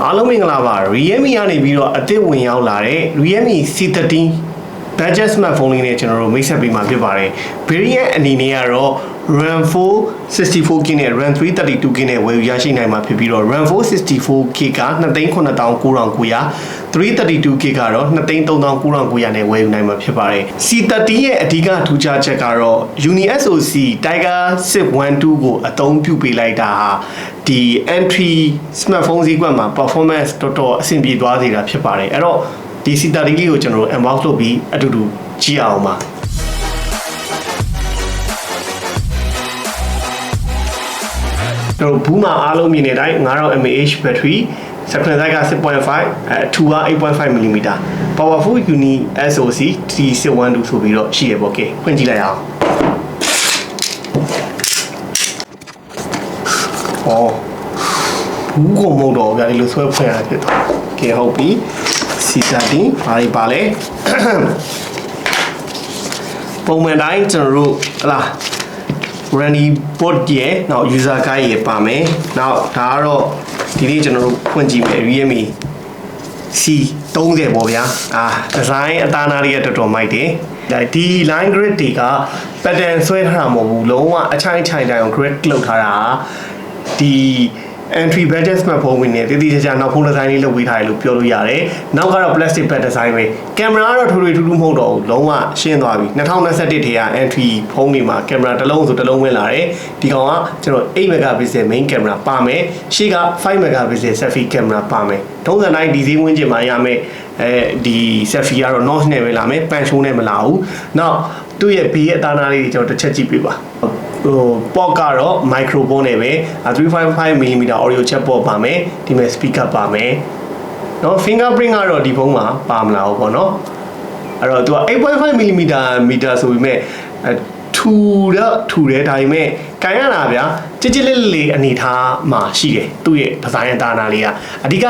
အားလုံးမင်္ဂလာပါ Realme ကနေပြီးတော့အသစ်ဝင်ရောက်လာတဲ့ Realme C30 budget smartphone လေးနဲ့ကျွန်တော်တို့မိတ်ဆက်ပေးမှာဖြစ်ပါတယ် variant အနေနဲ့ကတော့ RAM 4 64GB နဲ့ RAM 332GB နဲ့ဝယ်ယူရရှိနိုင်မှာဖြစ်ပြီးတော့ RAM 4 64GB က 2,9,900 332GB ကတော့ 2,3,900 နဲ့ဝယ်ယူနိုင်မှာဖြစ်ပါတယ် C30 ရဲ့အဓိကထူးခြားချက်ကတော့ UniSoc Tiger 612ကိုအသုံးပြုပေးလိုက်တာဟာဒီ entry smartphone ဈေးကွက်မှာ performance တော်တော်အဆင်ပြေသွားစေတာဖြစ်ပါတယ်အဲ့တော့ဒီ C30 လေးကိုကျွန်တော်တို့ unbox လုပ်ပြီးအတူတူကြည့်အောင်ပါတော့ဘူးမှာအားလုံးမြင်တဲ့အတိုင်း 9000 mAh battery screen size က 6.5 2 8.5mm powerful UniSoc T612 ဆိုပြီးတော့ရှိရပေါ့ကဲဖွင့်ကြည့်လိုက်အောင်ဘူးကိုမဟုတ်တော့ဗျာဒီလိုဆွဲဖွင့်ရတာဖြစ်သွားကဲဟုတ်ပြီ C30 ဘာတွေပါလဲပုံမှန်တိုင်းကျွန်တော်တို့ဟလာ Randy Bot ရဲ့နောက် user guide ရဲ့ပါမယ်နောက်ဒါကတော့ဒီနေ့ကျွန်တော်တို့ဖွင့်ကြည့်မယ် Realme C30 ပေါ့ဗျာdesign အသားနာလေးရတော်တော်မိုက်တယ်ဒီ line grid တွေက pattern ဆွဲထားတာမဟုတ်ဘူးလုံးဝအချိုင်တိုင်းအောင် grid လောက်ထားတာဒီ entry budget smartphone ဝင်နေတည်တည်ချာချာနောက်ဖုန်းဒီဇိုင်းလေးလုပ်ပေးထားတယ်လို့ပြောလို့ရတယ်။နောက်ကတော့ plastic back design ပဲ။ကင်မရာကတော့ထူထူမဟုတ်တော့ဘူး။လုံးဝရှင်းသွားပြီ။2021ထဲက entry ဖုန်းတွေမှာကင်မရာတစ်လုံးဆိုတစ်လုံးဝင်လာတယ်။ဒီကောင်ကကျွန်တော်8 megapixel main camera ပါမယ်။ရှေ့က5 megapixel selfie camera ပါမယ်။ထုံးစံတိုင်းဒီဈေးဝန်းကျင်မှာရမယ်ဒီ selfie ကတော့ notch နဲ့ပဲလာမယ်။ pan show နဲ့မလာဘူး။နောက်သူ့ရဲ့ဘေးရဲ့အသားနာလေးတွေကျွန်တော်တစ်ချက်ကြည့်ပေးပါ။ပေါ့ကတော့ microphone နဲ့ပဲ 3.5mm audio chip ပေါ်ပါမယ်ဒီမဲ့ speaker ပါမယ်เนาะ fingerprint ကတော့ဒီဖုန်းမှာပါမလာဘူးပေါ့เนาะအဲ့တော့သူက 8.5mm ဆိုပေမဲ့ထူတယ်ဒါပေမဲ့ကန်ရတာဗျာကြစ်လေးအနေထားမှာရှိတယ်သူ့ရဲ့ဒီဇိုင်းအသားနာလေးကအဓိက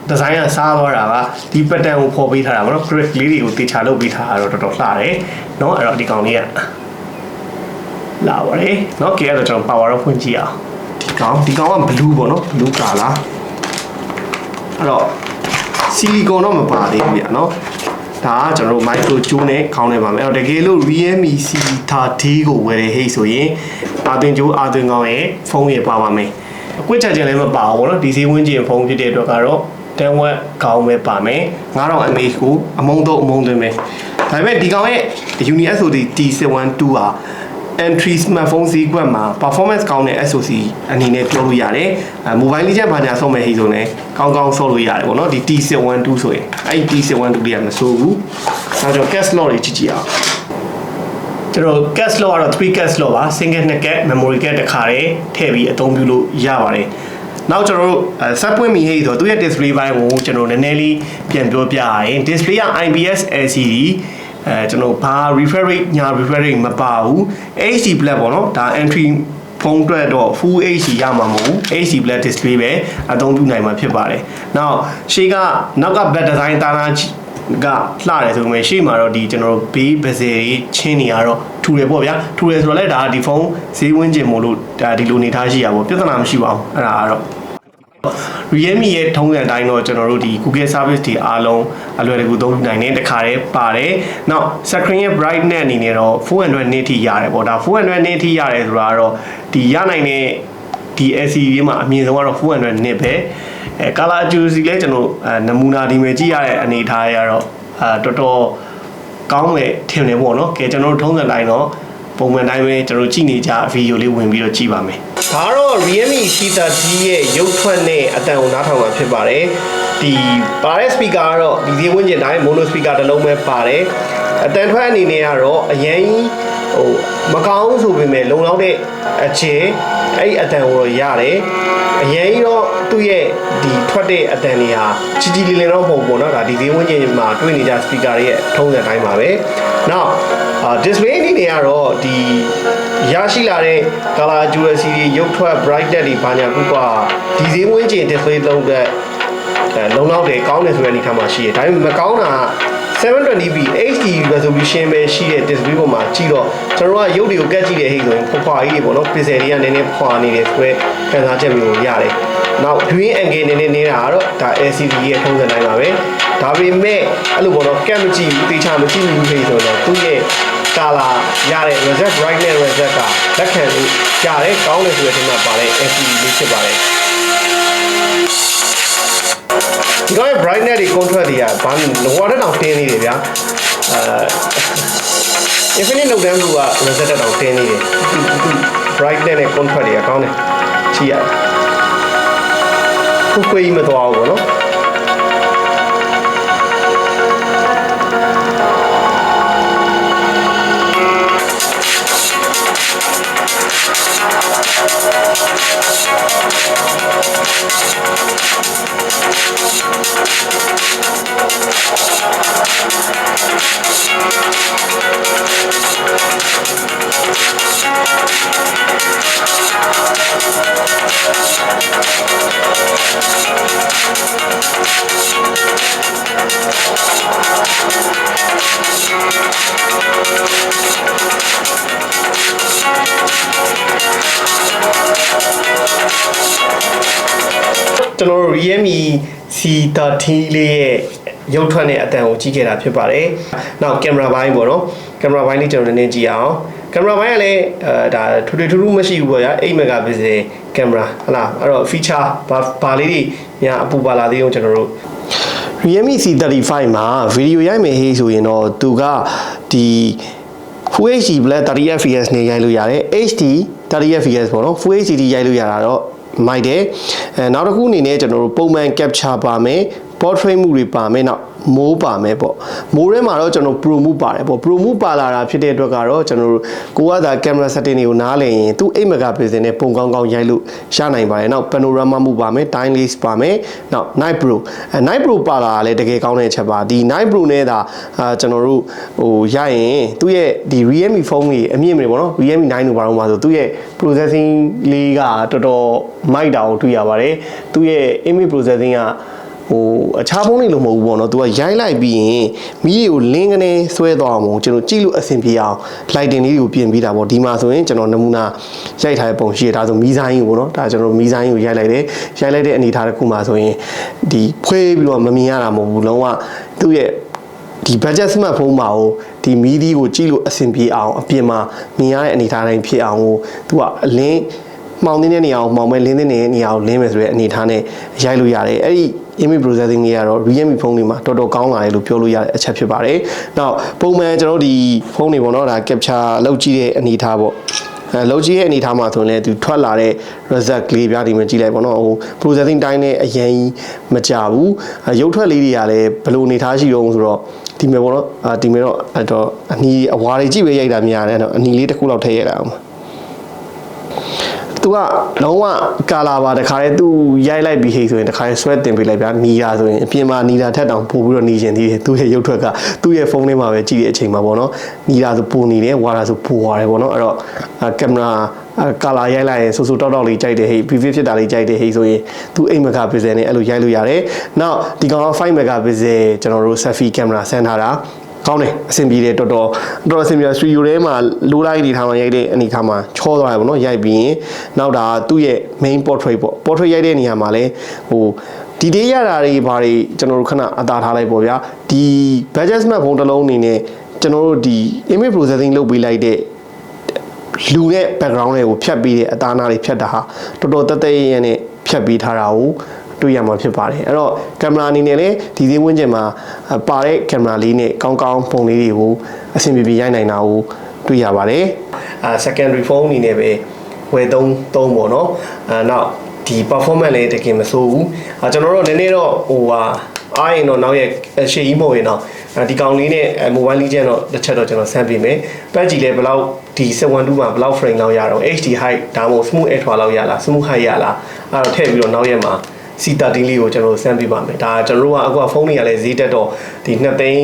ဒီဇိုင်းကစားသွားတာကဒီ pattern ကိုဖော်ပေးထားတာပေါ့เนาะ grid လေးတွေကိုတေချာလုပ်ပေးထားတာတော့တော်တော်လှတယ်เนาะအဲ့တော့ဒီကောင်လေးကလာပါတယ်เนาะကဲအဲ့တော့ကျွန်တော် power off ဖွင့်ကြည့်အောင်ဒီကောင်က blue ပေါ့နော် blue color အဲ့တော့ silicone တော့မပါသေးဘူးဗျာเนาะဒါကကျွန်တော်တို့ micro ကျိုးနဲ့ခေါင်းနေပါမယ်အဲ့တော့တကယ်လို့ Realme C30 ကိုဝယ်ရဟိတ်ဆိုရင်အာသွင်ကျိုးအာသွင်ကောင်းရဲ့ဖုန်းရပါပါမယ်အကွက်ချက်ချင်းလည်းမပါဘူးပေါ့နော်ဒီဈေးဝန်းကျင်ဖုန်းဖြစ်တဲ့အတွက်ကတော့10 watt ခေါင်းပဲပါမယ်9000 mAh ကိုအမုံသွင်းမယ်ဒါပေမဲ့ဒီကောင်ရဲ့ UniSoc T612 ဟာ entry smartphone ဈေးကွက်မှာ performance ကောင်းတဲ့ SoC အနေနဲ့ပြောလို့ရတယ်။ mobile လေးချက်ဘာညာဆော့မယ်ဟိဆိုရင်ကောင်းဆော့လို့ရတယ်ပေါ့နော်။ဒီ T612 ဆိုရင်အဲ့ဒီ T612 လေးကမဆိုးဘူး။နောက်တော့ cache slot တွေကြည့်အောင်။ကျွန်တော် cache slot ကတော့3 cache slot ပါ single 2 cache memory cache တစ်ခါတည်းထည့်ပြီးအသုံးပြုလို့ရပါတယ်။နောက်ကျွန်တော်တို့စက်ပွင့်မီဟိဆိုတော့သူရဲ့ display ဘိုင်းကိုကျွန်တော်နည်းနည်းလေးပြန်ပြောပြရရင် display က IPS LCDကျွန်တော်ဘာ refresh rate ညာ refresh rate မပါဘူး HD black ပေါ့နော်ဒါ entry ဖုန်းအတွက်တော့ full HD ရမှာမဟုတ်ဘူး HD black display ပဲအသုံးပြုနိုင်မှာဖြစ်ပါတယ်နောက်ရှေ့ကနောက်က back design တာနာကလှတယ်ဆိုပေမဲ့ရှေ့မှာတော့ဒီကျွန်တော်တို့ ဘေး bezel တွေချင်းနေရတော့ထူတယ်ပေါ့ဗျာထူတယ်ဆိုတော့လည်းဒါဒီဖုန်းဈေးဝန်းကျင်မို့လို့ဒါဒီလိုနေထားရှိရပါဘောပြဿနာမရှိပါဘူးအဲ့ဒါကတော့Realme ရဲ့ထုံးစံတိုင်းတော့ကျွန်တော်တို့ဒီ Google service တွေအားလုံးအလွယ်တကူသုံးနိုင်တဲ့တခါတည်းပါတယ်။နောက် screen ရဲ့ brightness အနေနဲ့တော့400 nit ထိရတယ်ပေါ့ဒါ400 nit ထိရတယ်ဆိုတာကတော့ဒီရနိုင်တဲ့ဒီ LCD မှာအမြင့်ဆုံးကတော့400 nit ပဲ။ color accuracy လည်းကျွန်တော်နမူနာဒီမှာကြည့်ရတဲ့အနေထားရတော့တော်တော်ကောင်းမယ်ထင်တယ်ပေါ့နော်။ကဲကျွန်တော်တို့ထုံးစံတိုင်းတော့ပုံမှန်တိုင်းပဲကျွန်တော်ကြည့်နေကြဗီဒီယိုလေးဝင်ပြီးတော့ကြည့်ပါမယ်။ဒါတော့ Realme C30 ရဲ့ရုပ်ထွက်နဲ့အတန်ကိုနားထောင်မှာဖြစ်ပါတယ်။ဒီပါတဲ့ speaker ကတော့ဒီဈေးဝန်းကျင်တိုင်း mono speaker တစ်လုံးပဲပါတယ်။အတန်ထွက်အနေနဲ့ကတော့အရင်မကောင်းဆိုပေမဲ့လုံလောက်တဲ့အချေအဲ့အတန်ကိုရတယ်။အရင်တော့သူ့ရဲ့ဒီထွက်တဲ့အတန်တွေဟာကြီးလေးတော့မဟုတ်ဘူးเนาะဒါဒီဈေးဝန်းကျင်မှာတွေ့နေကြ speaker တွေရဲ့ထုံးစံတိုင်းပါပဲ။နောက်display အနေနဲ့ကတော့ဒီရရှိလာတဲ့ color accuracy တွေရုပ်ထွက် brightness တွေဘာညာခုကဒီဈေးဝန်းကျင် display လုံးတဲ့လုံလောက်တယ်ကောင်းတယ်ဆိုတဲ့အနေထားမှာရှိတယ်ဒါပေမဲ့မကောင်းတာ 720p HD resolution ပဲရှိတဲ့ display ပေါ်မှာကြည့်တော့ကျွန်တော်ကရုပ်တွေကိုကတ်ကြည့်တဲ့ဟိဆိုရင်ဖွာကြီးတွေပေါ့နော် pixel တွေကနည်းနည်းဖွာနေတယ်ဆိုတော့ခံစားချက်မျိုးရတယ် နောက် viewing angle နေတာကတော့ဒါ LCD ရဲ့ထုံးစံတိုင်းပါပဲဒါပေမဲ့အဲ့လိုပေါ့နော်ကက်မကြည့်ဘူးတေချာမကြည့်ဘူးဆိုတော့သူ့ရဲ့ color ရတဲ့ reset brightness reset ကလက်ခံလို့ရတယ်ကောင်းတယ်ဆိုတဲ့အချိန်မှာပါတဲ့ LCD လေးဖြစ်ပါတယ်ဒီတော့ brightness တွေ contrast တွေကဘာလို့လောတောင်တင်းနေတယ်ဗျာinfinite လောက်တန်းက reset တောင်တင်းနေတယ်သူ brightness နဲ့ contrast တွေကကောင်းတယ်ကြည့်ရခုခွေးမသွားဘူးပေါ့နော်ကျွန်တော်တို့ Realme C30 လေးရဲ့ရုပ်ထွက်တဲ့အတန်ကိုကြည့်ခဲ့တာဖြစ်ပါတယ်။နောက်ကင်မရာပိုင်းပေါ့နော်။ကင်မရာပိုင်းလေးကျွန်တော်နည်းနည်းကြည့်အောင်။ကင်မရာပိုင်းကလည်းဒါထူးထူးမရှိဘူးပေါ့ဗျာ8 megapixel ကင်မရာဟုတ်လားအဲ့တော့ feature ဘာလေးတွေများအပူပါလာသေးအောင်ကျွန်တော်တို့ Realme C35 မှာဗီဒီယိုရိုက်မယ်ဟေးဆိုရင်တော့သူကဒီ Full HD Black 30 fps နဲ့ရိုက်လို့ရတယ် HD 30 fps ပေါ့နော် Full HD ရိုက်လို့ရတာတော့မိုက်တယ်နောက်တစ်ခုအနေနဲ့ကျွန်တော်တို့ပုံမှန် capture ပါမယ် portrait မှုတွေပါမယ်နောက်မိုးပါမယ်ပေါ့မိုးထဲမှာတော့ကျွန်တော် pro မှုပါတယ်ပေါ့ pro မှုပါလာတာဖြစ်တဲ့အတွက်ကတော့ကျွန်တော်တို့ကိုကသာ camera setting တွေကိုနားလည်ရင်သူ8 megapixel နဲ့ပုံကောင်းကောင်းရိုက်လို့ရနိုင်ပါတယ်နောက် panorama မှုပါမယ် time lapse ပါမယ်နောက် night pro night pro ပါလာတာလည်းတကယ်ကောင်းတဲ့အချက်ပါဒီ night pro နဲ့ဒါကျွန်တော်တို့ဟိုရရင်သူ့ရဲ့ဒီ Realme phone ကြီးအမြင့်တွေပေါ့နော် Realme 9တို့ဘာလို့မှာဆိုသူ့ရဲ့ processing လေးကတော်တော်မိုက်တာကိုတွေ့ရပါတယ်သူ့ရဲ့ image processing ကဟိုအခြားဖုန်းတွေလိုမဟုတ်ဘူးပေါ့နော်သူကရိုင်းလိုက်ပြီးရင်မီးတွေကိုလင်းကနေဆွဲသွားအောင်ကျွန်တော်ကြည့်လို့အဆင်ပြေအောင် lighting လေးတွေကိုပြင်ပြီးတာပေါ့ဒီမှာဆိုရင်ကျွန်တော်နမူနာရိုက်ထားတဲ့ပုံရှိရဒါဆိုမီးဆိုင်ကြီးပေါ့နော်ဒါကျွန်တော်မီးဆိုင်ကြီးကိုရိုက်လိုက်တယ်ရိုက်လိုက်တဲ့အနေထားတစ်ခုမှာဆိုရင်ဒီဖွေးပြီးတော့မမြင်ရတာမဟုတ်ဘူးလုံးဝသူ့ရဲ့ဒီ budget smartphone မှာဟိုဒီမီးဒီကိုကြည့်လို့အဆင်ပြေအောင်အပြင်မှာမြင်ရတဲ့အနေထားတိုင်းဖြစ်အောင်ဟိုသူကအလင်းမှောင်နေတဲ့နေရာကိုမှောင်မဲ့လင်းနေတဲ့နေရာကိုလင်းမယ်ဆိုတဲ့အနေထားနဲ့ရိုက်လို့ရတယ်အဲ့ဒီ image processing တွေကတော့ Realme ဖုန်းတွေမှာတော်တော်ကောင်းလာတယ်လို့ပြောလို့ရတဲ့အချက်ဖြစ်ပါတယ်။နောက်ပုံမှန်ကျွန်တော်တို့ဒီဖုန်းတွေပေါ့နော်ဒါ capture လုပ်ကြည့်တဲ့အနေထားပေါ့။လုပ်ကြည့်ရဲ့အနေထားမှာဆိုရင်လည်းသူထွက်လာတဲ့ result ကလေးပြဒီမှာကြည့်လိုက်ပေါ့နော်ဟို processing time နဲ့အရင်မကြဘူး။ရုပ်ထွက်လေးတွေကလည်းဘယ်လိုအနေထားရှိတော့ဆိုတော့ဒီမဲ့ပေါ့နော်ဒီမဲ့တော့အဲ့တော့အနီအဝါတွေကြည့်ပဲရိုက်တာများတယ်နော်အနီလေးတစ်ခုလောက်ထည့်ရတာအောင်သူကလုံးဝကာလာပါတခါတည်းသူရိုက်လိုက်ပြီးဟိဆိုရင်တခါတည်းဆွဲတင်ပေးလိုက်ဗျာနီတာဆိုရင်အပြင်မှာနီတာထက်တောင်ပို့ပြီးတော့နီကျင်သေးတယ်သူ့ရဲ့ရုပ်ထွက်ကသူ့ရဲ့ဖုန်းထဲမှာပဲကြည့်တဲ့အချိန်မှာပေါ့နော်နီတာဆိုပိုနေတယ်ဝါတာဆိုပိုသွားတယ်ပေါ့နော်အဲ့တော့ကင်မရာကာလာရိုက်လိုက်ရင်ဆူဆူတောက်တောက်လေးကြိုက်တယ်ဟိ PV ဖြစ်တာလေးကြိုက်တယ်ဟိဆိုရင်သူ8 megapixel နဲ့အဲ့လိုရိုက်လို့ရတယ်နောက်ဒီကောင်က5 megapixel ကျွန်တော်တို့ selfie camera ဆန်းထားတာကောင်းတယ်အဆင်ပြေတယ်တော်တော်အဆင်ပြေစတူဒီယိုထဲမှာလိုးလိုက်နေထားမှရိုက်တဲ့အနေထားမှာချောသွားတယ်ပေါ့နော်ရိုက်ပြီးရင်နောက်ဒါသူ့ရဲ့ main portrait ပေါ့ portrait ရိုက်တဲ့နေရာမှာလဲဟိုဒီတေးရတာတွေဘာတွေကျွန်တော်တို့ခဏအသာထားလိုက်ပေါ့ဗျာဒီ budget smartphone တစ်လုံးအနေနဲ့ကျွန်တော်တို့ဒီ image processing လုပ်ပေးလိုက်တဲ့လူရဲ့ background တွေကိုဖြတ်ပြီးတဲ့အသားနာတွေဖြတ်တာဟာတော်တော်တက်တက်ရရနဲ့ဖြတ်ပြီးထားတာကိုတွေ့ရမှာဖြစ်ပါတယ်အဲ့တော့ကင်မရာအနေနဲ့လည်းဒီသေးဝန်းကျင်မှာပါတဲ့ကင်မရာလေးနဲ့ကောင်းကောင်းပုံလေးတွေကိုအဆင်ပြေပြေရိုက်နိုင်တာကိုတွေ့ရပါတယ်secondary phone အနေနဲ့ပဲဝယ်သုံးပေါ့နော်နောက်ဒီ performance လေးတကယ်မဆိုးဘူးကျွန်တော်တို့နည်းနည်းတော့ဟိုဟာအားရင်တော့နောက်ရဲ့ရှေ့ကြီးမဟုတ်ရင်တော့ဒီကောင်လေးနဲ့ mobile legend တော့တစ်ချက်တော့ကျွန်တော်ဆန်းပေးမယ်ပတ်ကြည့်လဲဘယ်လောက်ဒီ712မှာဘယ်လောက် frame လောက်ရတော့ HD height ဒါမှမဟုတ် smooth ultra လောက်ရလား smooth height ရလားအဲ့တော့ထည့်ပြီးတော့နောက်ရဲ့မှာC30 လေးကိုကျွန်တော်ဆန်းပြပါမယ်ဒါကျွန်တော်တို့ကအခုဖုန်းတွေကလည်းဈေးတက်တော့ဒီ2သိန်း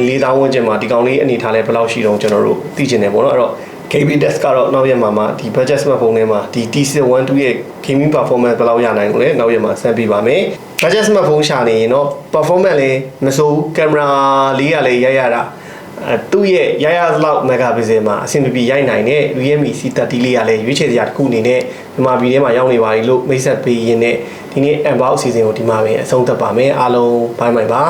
4000ဝန်းကျင်မှာဒီကောင်လေးအနေထားလဲဘယ်လောက်ရှိတော့ကျွန်တော်တို့သိချင်တယ်ပေါ့နော်အဲ့တော့ gaming desk ကတော့နောက်ရက်မှာဒီ budget smartphone ထဲမှာဒီ T12 ရဲ့ gaming performance ဘယ်လောက်ရနိုင်လို့လဲနောက်ရက်မှာဆန်းပြပါမယ် budget smartphone ရှာနေရင်တော့ performance လည်းမစိုးဘူး camera လေးကလည်းရတာ သူ့ရဲ့ရရလောက် megapixel မှာအဆင်ပြေရိုက်နိုင်တဲ့ Realme C30 လေးကလည်းရွေးချယ်စရာတစ်ခုအနေနဲ့မြန်မာပြည်ထဲမှာရောက်နေပါပြီလို့မိတ်ဆက်ပေးရင်းနဲ့ဒီနေ့ unbox season ကိုဒီမှာပဲအဆုံးသတ်ပါမယ်အားလုံးဘိုင်ဘိုင်ပါ